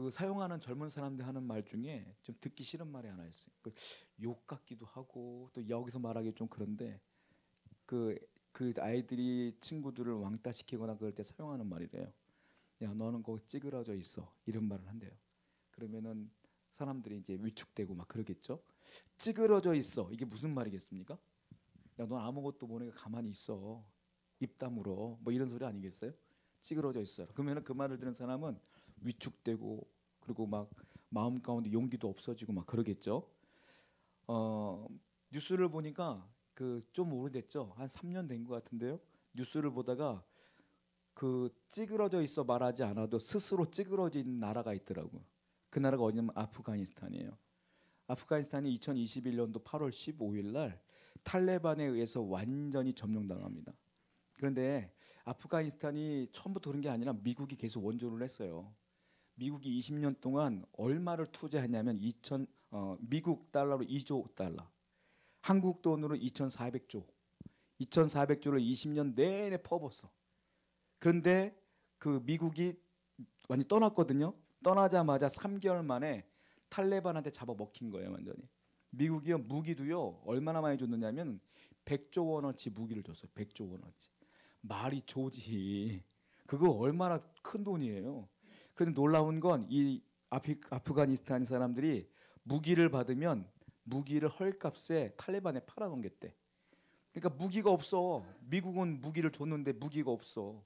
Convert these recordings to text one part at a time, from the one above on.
그 사용하는 젊은 사람들 하는 말 중에 좀 듣기 싫은 말이 하나 있어요. 욕 같기도 하고 또 여기서 말하기 좀 그런데 그 아이들이 친구들을 왕따시키거나 그럴 때 사용하는 말이래요. 야, 너는 거기 찌그러져 있어. 이런 말을 한대요. 그러면은 사람들이 이제 위축되고 막 그러겠죠. 찌그러져 있어. 이게 무슨 말이겠습니까? 야, 넌 아무것도 모르니까 가만히 있어. 입 다물어. 뭐 이런 소리 아니겠어요? 찌그러져 있어요. 그러면은 그 말을 들은 사람은 위축되고 그리고 막 마음 가운데 용기도 없어지고 막 그러겠죠. 뉴스를 보니까 그 좀 오래됐죠. 한 3년 된 것 같은데요. 뉴스를 보다가 그 찌그러져 있어 말하지 않아도 스스로 찌그러진 나라가 있더라고요. 그 나라가 어디냐면 아프가니스탄이에요. 아프가니스탄이 2021년도 8월 15일 날 탈레반에 의해서 완전히 점령당합니다. 그런데 아프가니스탄이 처음부터 그런 게 아니라 미국이 계속 원조를 했어요. 미국이 20년 동안 얼마를 투자했냐면 미국 달러로 2조 달러, 한국 돈으로 2,400조, 2,400조를 20년 내내 퍼붓어. 그런데 그 미국이 완전히 떠났거든요. 떠나자마자 3개월 만에 탈레반한테 잡아먹힌 거예요, 완전히. 미국이요 무기도요 얼마나 많이 줬느냐면 100조 원어치 무기를 줬어요. 100조 원어치. 말이 조지. 그거 얼마나 큰 돈이에요. 그런데 놀라운 건 이 아프가니스탄 사람들이 무기를 받으면 무기를 헐값에 탈레반에 팔아넘겼대. 그러니까 무기가 없어. 미국은 무기를 줬는데 무기가 없어.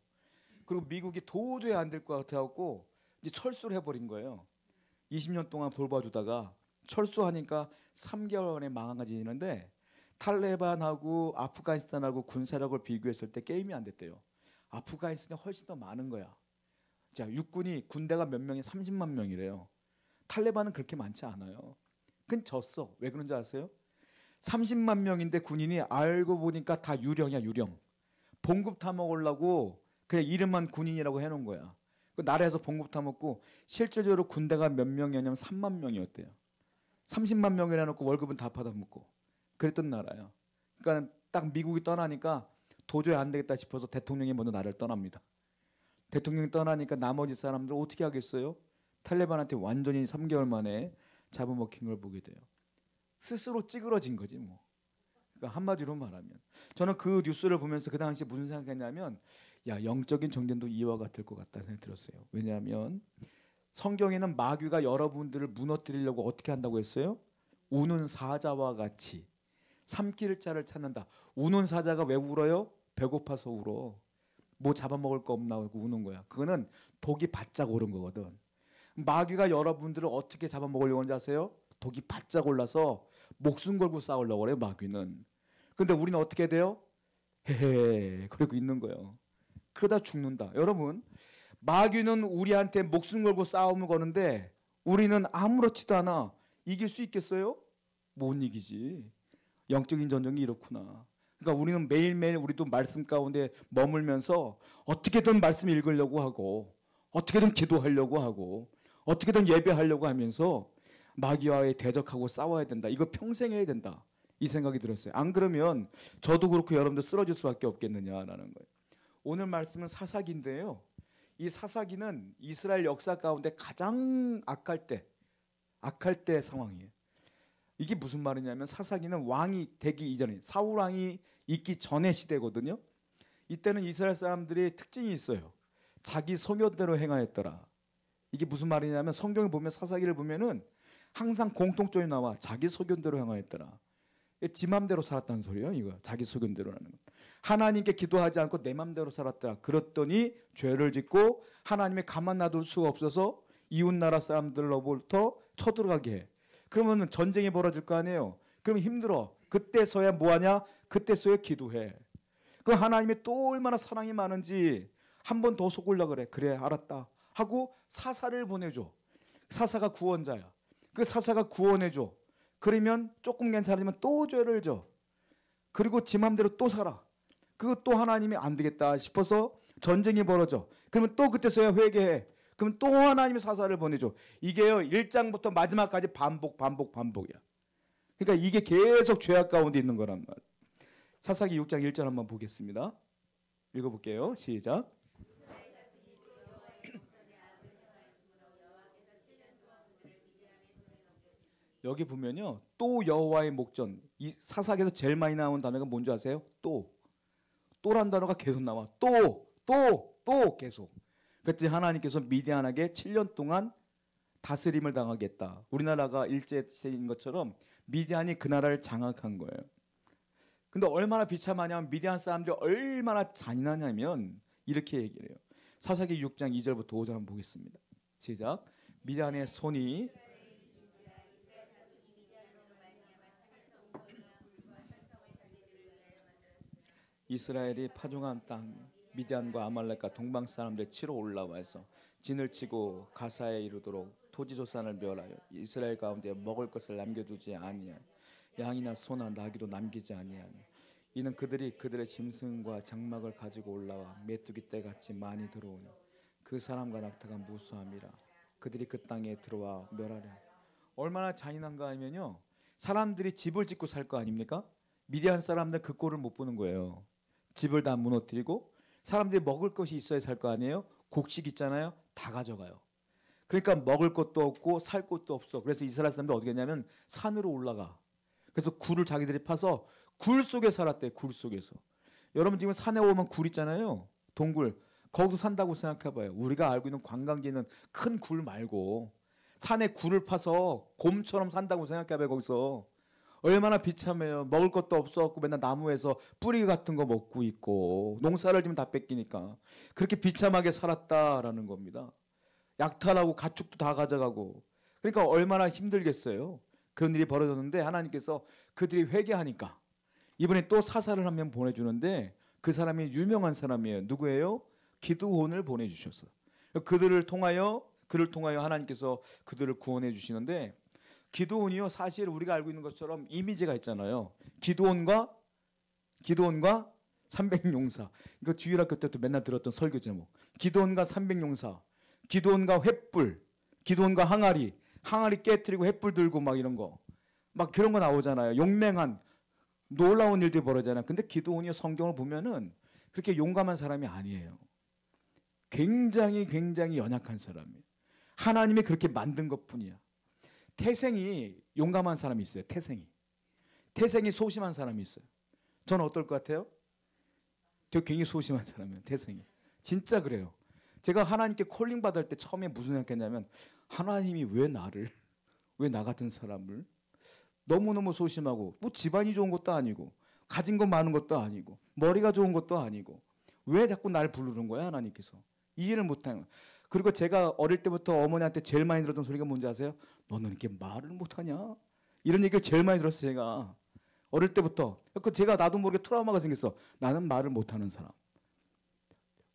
그리고 미국이 도저히 안 될 것 같아갖고 이제 철수를 해버린 거예요. 20년 동안 돌봐주다가 철수하니까 3개월 만에 망가지는데 탈레반하고 아프가니스탄하고 군사력을 비교했을 때 게임이 안 됐대요. 아프가니스탄이 훨씬 더 많은 거야. 자, 육군이 군대가 몇 명이 30만 명이래요. 탈레반은 그렇게 많지 않아요. 그건 졌어. 왜 그런지 아세요? 30만 명인데 군인이 알고 보니까 다 유령이야, 유령. 봉급 타먹으려고 그냥 이름만 군인이라고 해놓은 거야. 그 나라에서 봉급 타먹고 실질적으로 군대가 몇 명이었냐면 3만 명이었대요. 30만 명이라 놓고 월급은 다 받아먹고 그랬던 나라예요. 그러니까 딱 미국이 떠나니까 도저히 안 되겠다 싶어서 대통령이 먼저 나라를 떠납니다. 대통령이 떠나니까 나머지 사람들 어떻게 하겠어요? 탈레반한테 완전히 3개월 만에 잡아먹힌 걸 보게 돼요. 스스로 찌그러진 거지 뭐. 그러니까 한마디로 말하면 저는 그 뉴스를 보면서 그 당시에 무슨 생각했냐면 야, 영적인 정전도 이와 같을 것 같다는 생각이 들었어요. 왜냐하면 성경에는 마귀가 여러분들을 무너뜨리려고 어떻게 한다고 했어요? 우는 사자와 같이 삼킬 자를 찾는다. 우는 사자가 왜 울어요? 배고파서 울어. 뭐 잡아먹을 거 없나 하고 우는 거야. 그거는 독이 바짝 오른 거거든. 마귀가 여러분들을 어떻게 잡아먹으려고 하는지 아세요? 독이 바짝 올라서 목숨 걸고 싸우려고 그래요, 마귀는. 근데 우리는 어떻게 돼요? 헤헤 그러고 있는 거예요. 그러다 죽는다. 여러분, 마귀는 우리한테 목숨 걸고 싸움을 거는데 우리는 아무렇지도 않아. 이길 수 있겠어요? 못 이기지. 영적인 전쟁이 이렇구나. 그러니까 우리는 매일매일 우리도 말씀 가운데 머물면서 어떻게든 말씀 읽으려고 하고 어떻게든 기도하려고 하고 어떻게든 예배하려고 하면서 마귀와의 대적하고 싸워야 된다. 이거 평생 해야 된다. 이 생각이 들었어요. 안 그러면 저도 그렇고 여러분들 쓰러질 수밖에 없겠느냐라는 거예요. 오늘 말씀은 사사기인데요. 이 사사기는 이스라엘 역사 가운데 가장 악할 때 상황이에요. 이게 무슨 말이냐면 사사기는 왕이 되기 이전에 사울 왕이 있기 전의 시대거든요. 이때는 이스라엘 사람들이 특징이 있어요. 자기 소견대로 행하였더라. 이게 무슨 말이냐면 성경에 보면 사사기를 보면은 항상 공통점이 나와. 자기 소견대로 행하였더라. 지 맘대로 살았다는 소리예요. 이거 자기 소견대로라는 거. 하나님께 기도하지 않고 내 맘대로 살았더라. 그랬더니 죄를 짓고 하나님이 가만 놔둘 수가 없어서 이웃 나라 사람들로부터 쳐들어가게 해. 그러면 전쟁이 벌어질 거 아니에요. 그러면 힘들어. 그때서야 뭐하냐? 그때서야 기도해. 그 하나님이 또 얼마나 사랑이 많은지 한 번 더 속으려고 그래. 그래 알았다 하고 사사를 보내줘. 사사가 구원자야. 그 사사가 구원해줘. 그러면 조금 괜찮으면 또 죄를 져. 그리고 지 맘대로 또 살아. 그거 또 하나님이 안 되겠다 싶어서 전쟁이 벌어져. 그러면 또 그때서야 회개해. 그럼 또 하나님이 사사를 보내줘. 이게요 1장부터 마지막까지 반복이야. 그러니까 이게 계속 죄악 가운데 있는 거란 말이에요. 사사기 6장 1절 한번 보겠습니다. 읽어볼게요. 시작. 여기 보면요, 또 여호와의 목전. 이 사사기에서 제일 많이 나오는 단어가 뭔지 아세요? 또란 단어가 계속 나와. 또 계속. 그랬더니 하나님께서 미디안에게 7년 동안 다스림을 당하겠다. 우리나라가 일제시대인 것처럼 미디안이 그 나라를 장악한 거예요. 근데 얼마나 비참하냐면 미디안 사람들이 얼마나 잔인하냐면 이렇게 얘기를 해요. 사사기 6장 2절부터 5절 한번 보겠습니다. 시작. 미디안의 손이 이스라엘이 파종한 땅 미디안과 아말렉과 동방 사람들 치러 올라와서 진을 치고 가사에 이르도록 토지조산을 멸하여 이스라엘 가운데 먹을 것을 남겨두지 아니하니 양이나 소나 나귀도 남기지 아니하니 이는 그들이 그들의 짐승과 장막을 가지고 올라와 메뚜기 떼같이 많이 들어오니 그 사람과 낙타가 무수함이라 그들이 그 땅에 들어와 멸하려. 얼마나 잔인한가 하면요, 사람들이 집을 짓고 살 거 아닙니까? 미디안 사람들 그 꼴을 못 보는 거예요. 집을 다 무너뜨리고 사람들이 먹을 것이 있어야 살 거 아니에요? 곡식 있잖아요, 다 가져가요. 그러니까 먹을 것도 없고 살 곳도 없어. 그래서 이스라엘 사람들 어디 갔냐면 산으로 올라가. 그래서 굴을 자기들이 파서 굴 속에 살았대. 굴 속에서. 여러분 지금 산에 오면 굴 있잖아요, 동굴. 거기서 산다고 생각해봐요. 우리가 알고 있는 관광지는 큰 굴 말고 산에 굴을 파서 곰처럼 산다고 생각해봐요. 거기서 얼마나 비참해요. 먹을 것도 없었고 맨날 나무에서 뿌리 같은 거 먹고 있고 농사를 지면 다 뺏기니까 그렇게 비참하게 살았다라는 겁니다. 약탈하고 가축도 다 가져가고. 그러니까 얼마나 힘들겠어요. 그런 일이 벌어졌는데 하나님께서 그들이 회개하니까 이번에 또 사사를 한 명 보내주는데 그 사람이 유명한 사람이에요. 누구예요? 기드온을 보내주셨어요. 그를 통하여 하나님께서 그들을 구원해 주시는데, 기드온이요, 사실 우리가 알고 있는 것처럼 이미지가 있잖아요. 기드온과 300용사. 이거 주일학교 때부터 맨날 들었던 설교 제목. 기드온과 300용사, 기드온과 횃불, 기드온과 항아리 깨트리고 횃불 들고 막 이런 거, 막 그런 거 나오잖아요. 용맹한 놀라운 일들이 벌어지잖아요. 근데 기드온이 성경을 보면은 그렇게 용감한 사람이 아니에요. 굉장히 연약한 사람이에요. 하나님이 그렇게 만든 것뿐이야. 태생이 용감한 사람이 있어요. 태생이 소심한 사람이 있어요. 저는 어떨 것 같아요? 되게 굉장히 소심한 사람이에요. 태생이. 진짜 그래요. 제가 하나님께 콜링 받을 때 처음에 무슨 생각했냐면, 하나님이 왜 나 같은 사람을, 너무너무 소심하고 뭐 집안이 좋은 것도 아니고 가진 것 많은 것도 아니고 머리가 좋은 것도 아니고 왜 자꾸 날 부르는 거야 하나님께서. 이해를 못해요. 그리고 제가 어릴 때부터 어머니한테 제일 많이 들었던 소리가 뭔지 아세요? 너는 이렇게 말을 못하냐? 이런 얘기를 제일 많이 들었어요. 제가 어릴 때부터. 제가 나도 모르게 트라우마가 생겼어. 나는 말을 못하는 사람.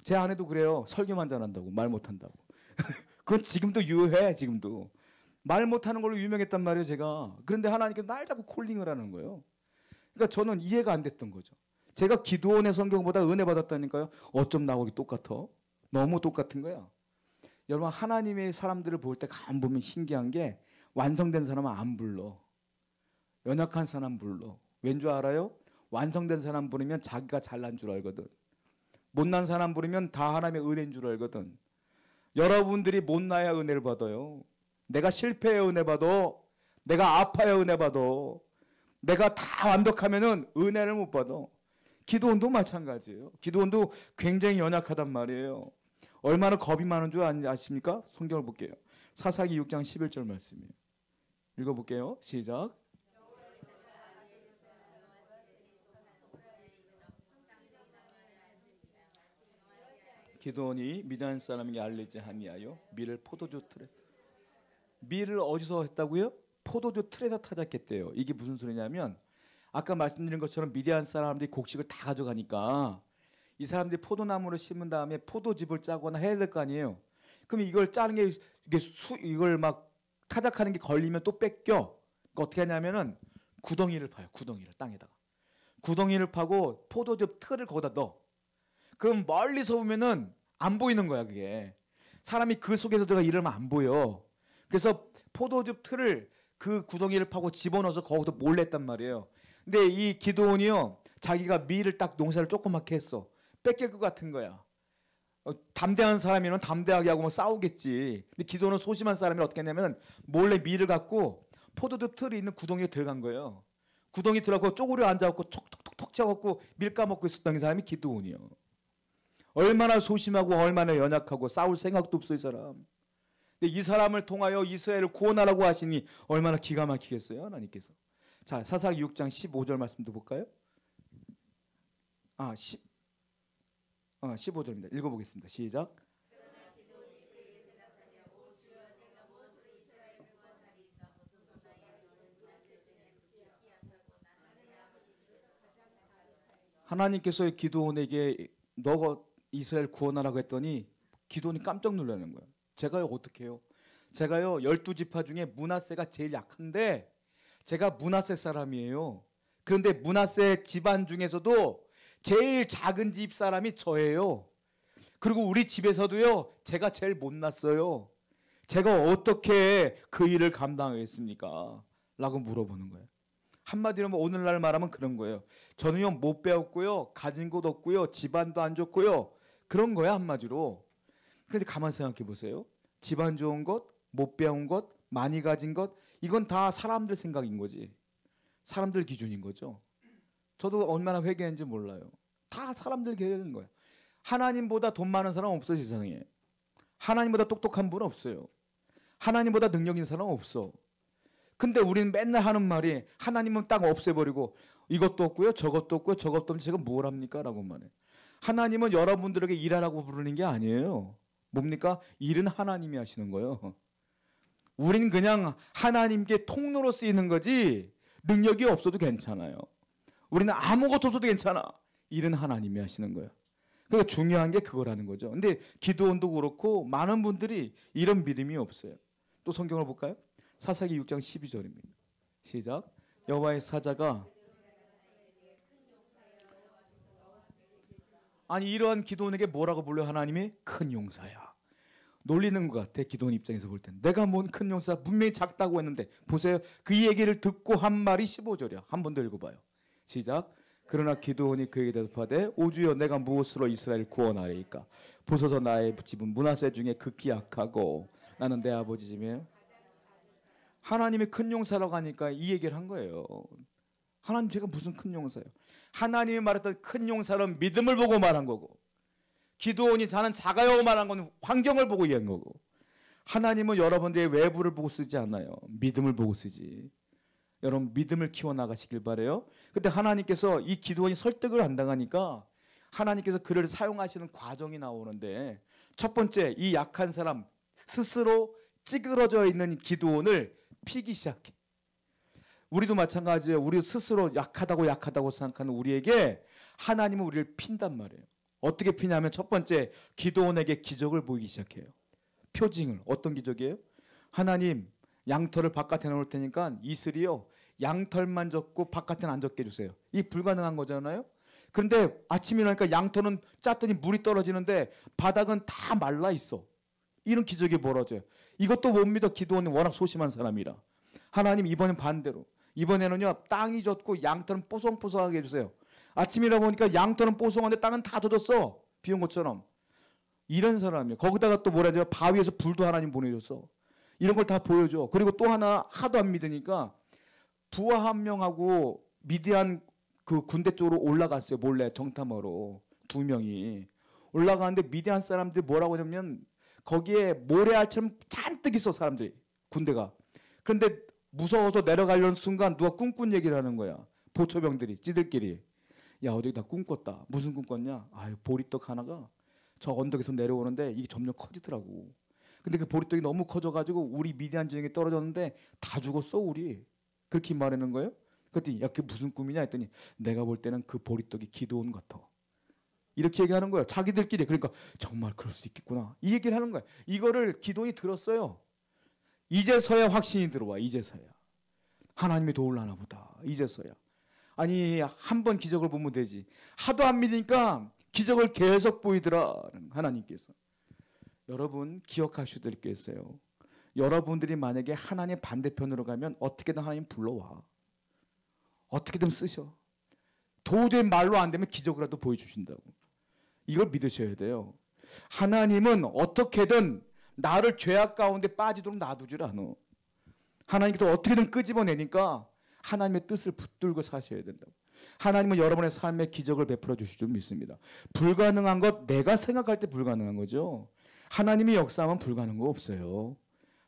제 아내도 그래요. 설교만 잘한다고, 말 못한다고. 그건 지금도 유효해. 지금도 말 못하는 걸로 유명했단 말이에요, 제가. 그런데 하나님께서 날 자꾸 콜링을 하는 거예요. 그러니까 저는 이해가 안 됐던 거죠. 제가 기드온의 성경보다 은혜 받았다니까요. 어쩜 나하고 똑같아? 너무 똑같은 거야. 여러분, 하나님의 사람들을 볼 때 가만 보면 신기한 게, 완성된 사람은 안 불러. 연약한 사람 불러. 왠 줄 알아요? 완성된 사람 부르면 자기가 잘난 줄 알거든. 못난 사람 부르면 다 하나님의 은혜인 줄 알거든. 여러분들이 못나야 은혜를 받아요. 내가 실패해야 은혜 받아. 내가 아파야 은혜 받아. 내가 다 완벽하면은 은혜를 못 받아. 기드온도 마찬가지예요. 기드온도 굉장히 연약하단 말이에요. 얼마나 겁이 많은 줄 아십니까? 성경을 볼게요. 사사기 6장 11절 말씀이에요. 읽어볼게요. 시작. 기드온이 미디안 사람에게 알리지 아니하여 밀을 포도주 틀에, 밀을 어디서 했다고요? 포도주 틀에서 타작했대요. 이게 무슨 소리냐면, 아까 말씀드린 것처럼 미디안 사람들이 곡식을 다 가져가니까 이 사람들이 포도나무를 심은 다음에 포도즙을 짜거나 해야 될 거 아니에요. 그럼 이걸 짜는 게 이걸 막 타작하는 게 걸리면 또 뺏겨. 그러니까 어떻게 하냐면은 구덩이를 파요. 구덩이를 땅에다가. 구덩이를 파고 포도즙 틀을 거기다 넣어. 그럼 멀리서 보면은 안 보이는 거야, 그게. 사람이 그 속에서 들어가 일하면 안 보여. 그래서 포도즙 틀을 그 구덩이를 파고 집어넣어서 거기서 몰래 했단 말이에요. 근데 이 기드온이요, 자기가 밀을 딱 농사를 조그맣게 했어. 뺏길 것 같은 거야. 담대한 사람이면 담대하게 하고 뭐 싸우겠지. 근데 기드온은 소심한 사람이 어떻게 했냐면 몰래 밀을 갖고 포도즙 틀이 있는 구덩이에 들어간 거예요. 구덩이 들어가고 쪼그려 앉아갖고 톡톡톡톡 쳐갖고 밀 까먹고 있었던 사람이 기드온이요. 얼마나 소심하고 얼마나 연약하고 싸울 생각도 없어 이 사람. 근데 이 사람을 통하여 이스라엘을 구원하라고 하시니 얼마나 기가 막히겠어요 하나님께서. 자, 사사기 6장 15절 말씀도 볼까요? 15절입니다. 읽어보겠습니다. 시작. 하나님께서 기드온에게 너가 이스라엘 구원하라고 했더니 기드온이 깜짝 놀라는 거예요. 제가요 어떻게 해요? 제가요 12지파 중에 므낫세가 제일 약한데 제가 므낫세 사람이에요. 그런데 므낫세 집안 중에서도 제일 작은 집 사람이 저예요. 그리고 우리 집에서도요 제가 제일 못났어요. 제가 어떻게 그 일을 감당하겠습니까? 라고 물어보는 거예요. 한마디로 오늘날 말하면 그런 거예요. 저는요 못 배웠고요, 가진 것 없고요, 집안도 안 좋고요, 그런 거야 한마디로. 그런데 가만 생각해 보세요. 집안 좋은 것, 못 배운 것, 많이 가진 것, 이건 다 사람들 생각인 거지. 사람들 기준인 거죠. 저도 얼마나 회개했는지 몰라요. 다 사람들 계획인 거예요. 하나님보다 돈 많은 사람 없어 세상에. 하나님보다 똑똑한 분 없어요. 하나님보다 능력 있는 사람 없어. 근데 우리는 맨날 하는 말이 하나님은 딱 없애버리고 이것도 없고요, 저것도 없고요, 저것도 없는데 제가 뭘 합니까? 라고 말해. 하나님은 여러분들에게 일하라고 부르는 게 아니에요. 뭡니까? 일은 하나님이 하시는 거예요. 우리는 그냥 하나님께 통로로 쓰이는 거지 능력이 없어도 괜찮아요. 우리는 아무것도 없어도 괜찮아. 일은 하나님이 하시는 거예요. 그러니까 중요한 게 그거라는 거죠. 근데 기드온도 그렇고 많은 분들이 이런 믿음이 없어요. 또 성경을 볼까요? 사사기 6장 12절입니다. 시작. 여호와의 사자가 아니 이러한 기드온에게 뭐라고 불러 하나님이? 큰 용사야. 놀리는 것 같아. 기드온 입장에서 볼 땐. 내가 뭔 큰 용사 분명히 작다고 했는데 보세요. 그 얘기를 듣고 한 말이 15절이야. 한 번 더 읽어봐요. 시작. 그러나 기드온이 그에게 대답하되 오주여 내가 무엇으로 이스라엘 구원하리이까? 보소서 나의 집은 므낫세 중에 극히 약하고 나는 내 아버지 집에 하나님이 큰 용사라고 하니까 이 얘기를 한 거예요. 하나님 제가 무슨 큰 용사예요? 하나님이 말했던 큰 용사는 믿음을 보고 말한 거고 기드온이 자는 작아요 말한 건 환경을 보고 얘기한 거고 하나님은 여러분들의 외부를 보고 쓰지 않아요. 믿음을 보고 쓰지. 여러분 믿음을 키워나가시길 바라요. 그때 하나님께서 이 기드온이 설득을 안 당하니까 하나님께서 그를 사용하시는 과정이 나오는데 첫 번째 이 약한 사람 스스로 찌그러져 있는 기드온을 피기 시작해. 우리도 마찬가지예요. 우리 스스로 약하다고 생각하는 우리에게 하나님은 우리를 핀단 말이에요. 어떻게 피냐면 첫 번째 기드온에게 기적을 보이기 시작해요. 표징을. 어떤 기적이에요? 하나님 양털을 바깥에 놓을 테니까 이슬이요 양털만 젓고 바깥에는 안 젓게 해주세요. 이 불가능한 거잖아요. 그런데 아침에 일어나니까 양털은 짰더니 물이 떨어지는데 바닥은 다 말라 있어. 이런 기적이 벌어져요. 이것도 못 믿어. 기드온은 워낙 소심한 사람이라. 하나님 이번엔 반대로. 이번에는요 땅이 젖고 양털은 뽀송뽀송하게 해주세요. 아침에 일어나보니까 양털은 뽀송한데 땅은 다 젖었어. 비 온 것처럼. 이런 사람이에요. 거기다가 또 뭐라 해야 돼요? 바위에서 불도 하나님 보내줬어. 이런 걸 다 보여줘. 그리고 또 하나 하도 안 믿으니까 부하 한 명하고 미디안 그 군대 쪽으로 올라갔어요. 몰래 정탐하러 2명이 올라가는데 미디안 사람들이 뭐라고 하냐면 거기에 모래알처럼 잔뜩 있어 사람들이 군대가. 그런데 무서워서 내려가려는 순간 누가 꿈꾼 얘기를 하는 거야. 보초병들이 지들끼리. 야 어저께 나 꿈 꿨다. 무슨 꿈 꿨냐? 아유 보리떡 하나가 저 언덕에서 내려오는데 이게 점점 커지더라고. 근데 그 보리떡이 너무 커져가지고 우리 미디안 지역에 떨어졌는데 다 죽었어 우리. 그렇게 말하는 거예요. 그랬더니 야 그게 무슨 꿈이냐 했더니 내가 볼 때는 그 보리떡이 기드온 같아. 이렇게 얘기하는 거예요. 자기들끼리. 그러니까 정말 그럴 수 있겠구나. 이 얘기를 하는 거예요. 이거를 기드온이 들었어요. 이제서야 확신이 들어와. 이제서야. 하나님이 도울라나 보다. 이제서야. 아니 한 번 기적을 보면 되지. 하도 안 믿으니까 기적을 계속 보이더라. 하나님께서. 여러분 기억하셔야 될 게 있어요. 여러분들이 만약에 하나님 반대편으로 가면 어떻게든 하나님 불러와. 어떻게든 쓰셔. 도저히 말로 안 되면 기적이라도 보여주신다고. 이걸 믿으셔야 돼요. 하나님은 어떻게든 나를 죄악 가운데 빠지도록 놔두질 않아. 하나님께서 어떻게든 끄집어내니까 하나님의 뜻을 붙들고 사셔야 된다고. 하나님은 여러분의 삶에 기적을 베풀어 주실 줄 믿습니다. 불가능한 것 내가 생각할 때 불가능한 거죠. 하나님이 역사하면 불가능한 거 없어요.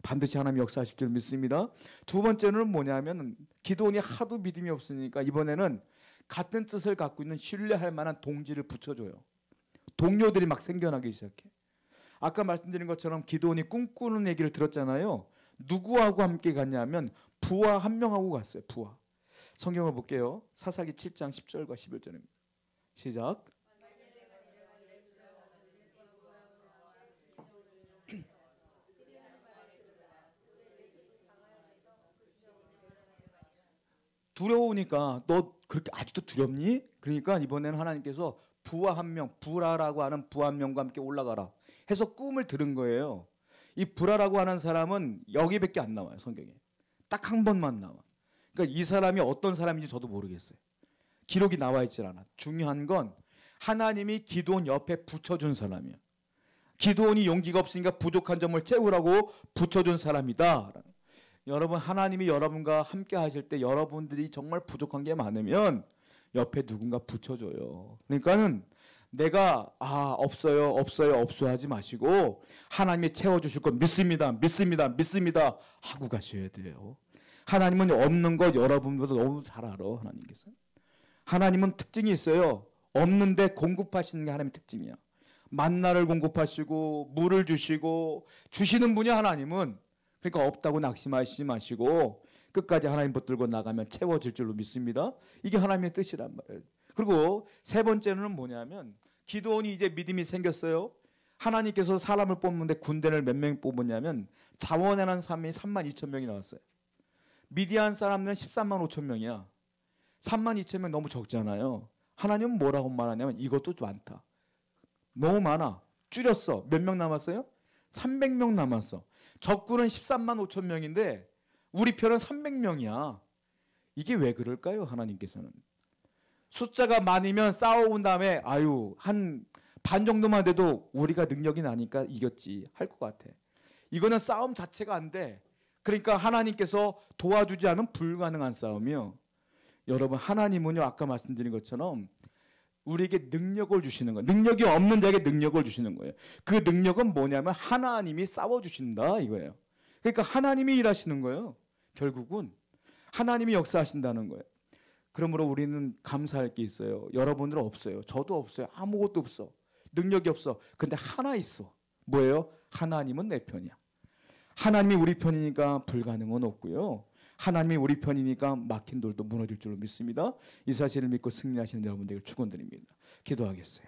반드시 하나님이 역사하실 줄 믿습니다. 두 번째는 뭐냐면 기도원이 하도 믿음이 없으니까 이번에는 같은 뜻을 갖고 있는 신뢰할 만한 동지를 붙여줘요. 동료들이 막 생겨나기 시작해. 아까 말씀드린 것처럼 기도원이 꿈꾸는 얘기를 들었잖아요. 누구하고 함께 갔냐면 부하 한 명하고 갔어요. 부하. 성경을 볼게요. 사사기 7장 10절과 11절입니다. 시작. 두려우니까 너 그렇게 아직도 두렵니? 그러니까 이번에는 하나님께서 부하 한 명, 부라라고 하는 부하 한 명과 함께 올라가라 해서 꿈을 들은 거예요. 이 부라라고 하는 사람은 여기밖에 안 나와요. 성경에. 딱 한 번만 나와. 그러니까 이 사람이 어떤 사람인지 저도 모르겠어요. 기록이 나와 있질 않아. 중요한 건 하나님이 기도원 옆에 붙여준 사람이야. 기도원이 용기가 없으니까 부족한 점을 채우라고 붙여준 사람이다. 여러분, 하나님이 여러분과 함께 하실 때 여러분들이 정말 부족한 게 많으면 옆에 누군가 붙여줘요. 그러니까는 내가 없어요 하지 마시고 하나님이 채워주실 거 믿습니다 하고 가셔야 돼요. 하나님은 없는 것 여러분보다 너무 잘 알아. 하나님께서. 하나님은 특징이 있어요. 없는데 공급하시는 게 하나님의 특징이야. 만나를 공급하시고 물을 주시고 주시는 분이 하나님은. 그러니까 없다고 낙심하시지 마시고 끝까지 하나님 붙들고 나가면 채워질 줄로 믿습니다. 이게 하나님의 뜻이란 말이에요. 그리고 세 번째는 뭐냐면 기도원이 이제 믿음이 생겼어요. 하나님께서 사람을 뽑는데 군대를 몇 명 뽑았냐면 자원하는 사람이 32,000명이 나왔어요. 미디안 사람들은 13만 5천 명이야. 3만 2천 명 너무 적잖아요. 하나님은 뭐라고 말하냐면 이것도 많다. 너무 많아. 줄였어. 몇 명 남았어요? 300명 남았어. 적군은 13만 5천 명인데 우리 편은 300명이야. 이게 왜 그럴까요? 하나님께서는. 숫자가 많으면 싸워온 다음에 한 반 정도만 돼도 우리가 능력이 나니까 이겼지 할 것 같아. 이거는 싸움 자체가 안 돼. 그러니까 하나님께서 도와주지 않으면 불가능한 싸움이요. 여러분, 하나님은요 아까 말씀드린 것처럼 우리에게 능력을 주시는 거예요. 능력이 없는 자에게 능력을 주시는 거예요. 그 능력은 뭐냐면 하나님이 싸워주신다 이거예요. 그러니까 하나님이 일하시는 거예요. 결국은 하나님이 역사하신다는 거예요. 그러므로 우리는 감사할 게 있어요. 여러분들은 없어요. 저도 없어요. 아무것도 없어. 능력이 없어. 근데 하나 있어. 뭐예요? 하나님은 내 편이야. 하나님이 우리 편이니까 불가능은 없고요. 하나님이 우리 편이니까 막힌 돌도 무너질 줄로 믿습니다. 이 사실을 믿고 승리하시는 여러분들에게 축원드립니다. 기도하겠어요.